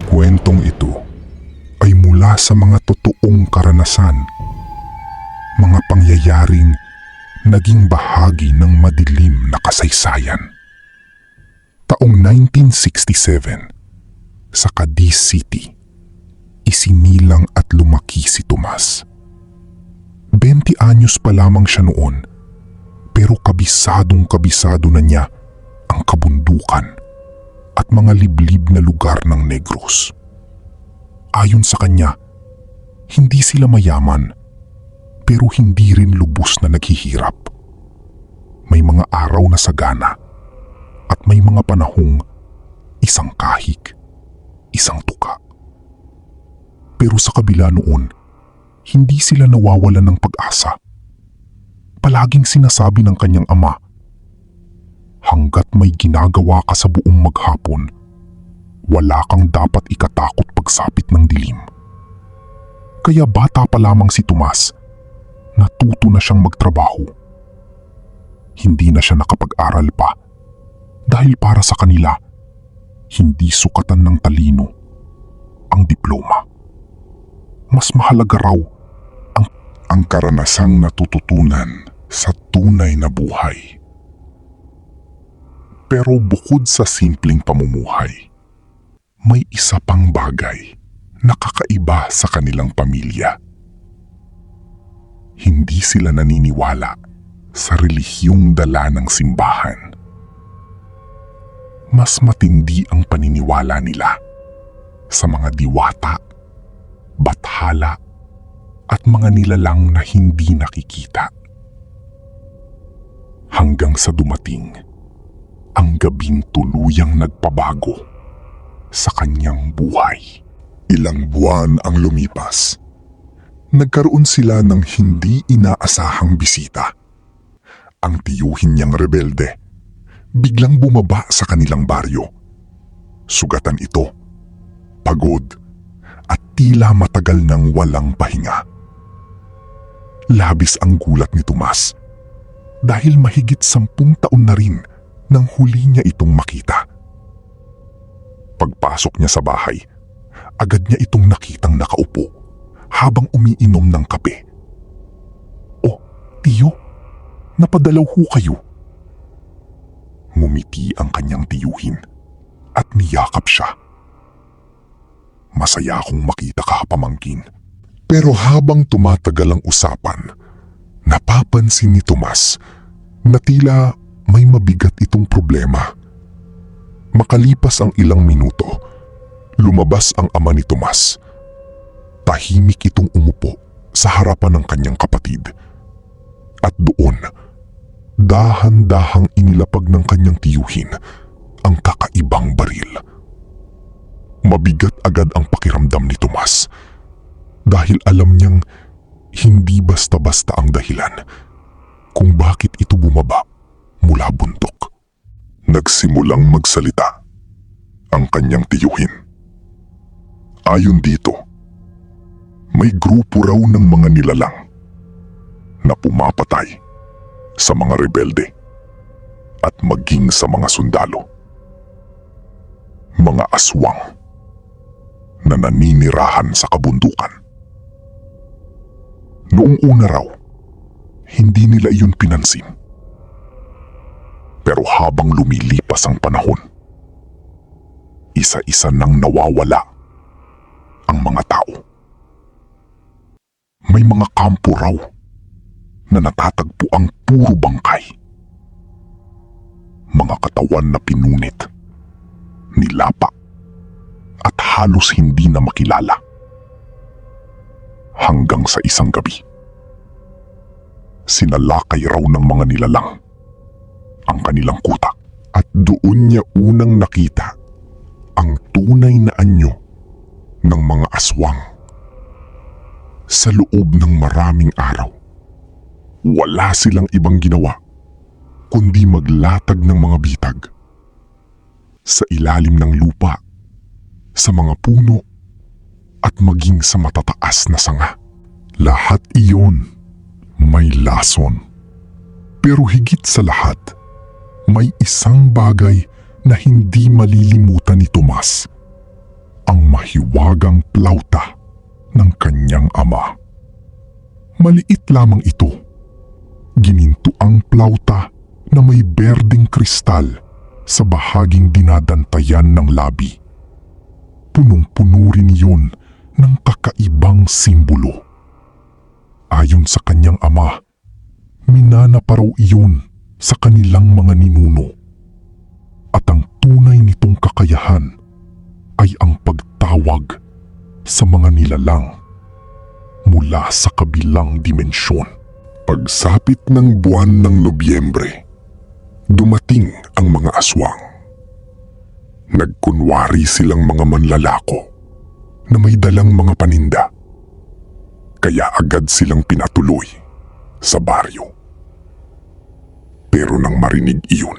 kwentong ito ay mula sa mga totoong karanasan, mga pangyayaring naging bahagi ng madilim na kasaysayan. Taong 1967, sa Cadiz City, isinilang at lumaki si Tomas. 20 anyos pa lamang siya noon, pero kabisadong-kabisado na niya ang kabundukan at mga liblib na lugar ng Negros. Ayon sa kanya, hindi sila mayaman, pero hindi rin lubos na naghihirap. May mga araw na sagana at may mga panahong isang kahig, isang tuka. Pero sa kabila noon, hindi sila nawawalan ng pag-asa. Palaging sinasabi ng kanyang ama, hanggat may ginagawa ka sa buong maghapon, wala kang dapat ikatakot pagsapit ng dilim. Kaya bata pa lamang si Tomas, natuto na siyang magtrabaho. Hindi na siya nakapag-aral pa dahil para sa kanila, hindi sukatan ng talino ang diploma. Mas mahalaga raw ang karanasang natututunan sa tunay na buhay. Pero bukod sa simpleng pamumuhay, may isa pang bagay na kakaiba sa kanilang pamilya. Hindi sila naniniwala sa relihiyong dala ng simbahan. Mas matindi ang paniniwala nila sa mga diwata, bathala, at mga nilalang na hindi nakikita. Hanggang sa dumating ang gabing tuluyang nagpabago sa kanyang buhay. Ilang buwan ang lumipas. Nagkaroon sila ng hindi inaasahang bisita. Ang tiyuhin niyang rebelde biglang bumaba sa kanilang baryo. Sugatan ito, pagod, at tila matagal nang walang pahinga. Labis ang gulat ni Tomas dahil mahigit 10 taon na rin nang huli niya itong makita. Pagpasok niya sa bahay, agad niya itong nakitang nakaupo habang umiinom ng kape. "Oh, tiyo, napadalaw ho kayo." Ngumiti ang kanyang tiyuhin at niyakap siya. "Masaya akong makita ka, pamangkin." Pero habang tumatagal ang usapan, napapansin ni Tomas na tila may mabigat itong problema. Makalipas ang ilang minuto, lumabas ang ama ni Tomas. Tahimik itong umupo sa harapan ng kanyang kapatid. At doon, dahan-dahang inilapag ng kanyang tiyuhin ang kakaibang baril. Mabigat agad ang pakiramdam ni Tomas dahil alam niyang hindi basta-basta ang dahilan kung bakit ito bumaba mula bundok. Nagsimulang magsalita ang kanyang tiyuhin. Ayon dito, may grupo raw ng mga nilalang na pumapatay sa mga rebelde at maging sa mga sundalo. Mga aswang na naninirahan sa kabundukan. Noong una raw, hindi nila iyon pinansin. Pero habang lumilipas ang panahon, isa-isa nang nawawala ang mga tao. May mga kampo raw na natatagpo ang puro bangkay. Mga katawan na pinunit, nilapa, at halos hindi na makilala. Hanggang sa isang gabi, sinalakay raw ng mga nilalang ang kanilang kuta at doon niya unang nakita ang tunay na anyo ng mga aswang. Sa loob ng maraming araw, wala silang ibang ginawa kundi maglatag ng mga bitag sa ilalim ng lupa, sa mga puno, at maging sa matataas na sanga. Lahat iyon may lason. Pero higit sa lahat, may isang bagay na hindi malilimutan ni Tomas: ang mahiwagang plauta ng kanyang ama. Maliit lamang ito, ginintuang plauta na may berdeng kristal sa bahaging dinadantayan ng labi. Punong-puno rin iyon ng kakaibang simbolo. Ayon sa kanyang ama, minana pa raw iyon sa kanilang mga ninuno. At ang tunay nitong kakayahan ay ang pagtawag sa mga nilalang mula sa kabilang dimensyon. Pagsapit ng buwan ng Nobyembre, dumating ang mga aswang. Nagkunwari silang mga manlalako na may dalang mga paninda. Kaya agad silang pinatuloy sa baryo. Pero nang marinig iyon,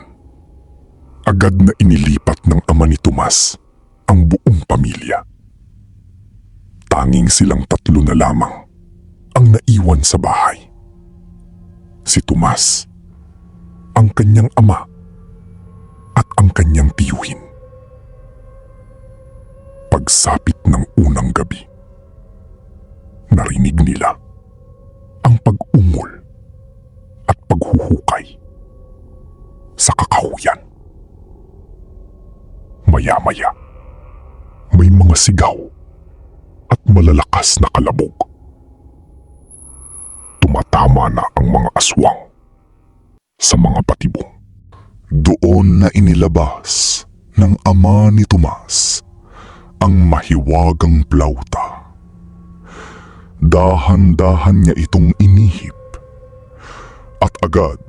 agad na inilipat ng ama ni Tomas ang buong pamilya. Tanging silang tatlo na lamang ang naiwan sa bahay. Si Tomas, ang kanyang ama, at ang kanyang tiyuhin. Pagsapit ng unang gabi, narinig nila ang pag-ungol at paghuhukay sa kakahuyan. Maya-maya, may mga sigaw at malalakas na kalabog. Tumatama na ang mga aswang sa mga patibong. Doon na inilabas ng ama ni Tomas ang mahiwagang plauta. Dahan-dahan niya itong inihip at agad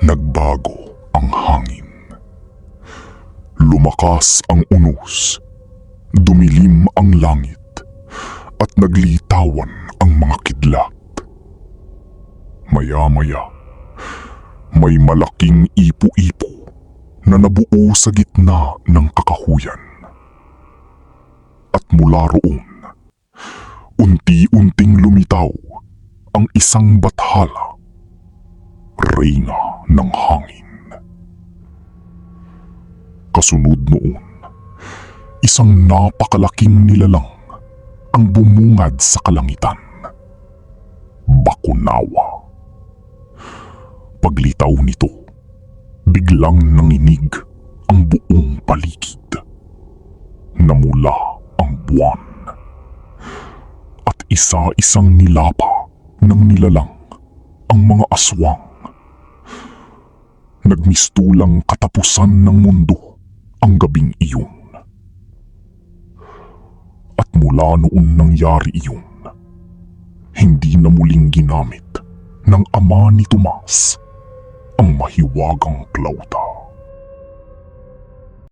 nagbago ang hangin. Lumakas ang unos, dumilim ang langit, at naglitawan ang mga kidlat. Maya-maya, may malaking ipo-ipo na nabuo sa gitna ng kakahuyan. At mula roon, unti-unting lumitaw ang isang bathala, reyna ng hangin. Kasunod noon, isang napakalaking nilalang ang bumungad sa kalangitan. Bakunawa. Paglitaw nito, biglang nanginig ang buong paligid. Namula ang buwan. At isa-isang nilapa ng nilalang ang mga aswang. Nagmistulang katapusan ng mundo ang gabing iyon. At mula noon nangyari iyon, hindi na muling ginamit ng ama ni Tomas ang mahiwagang plauta.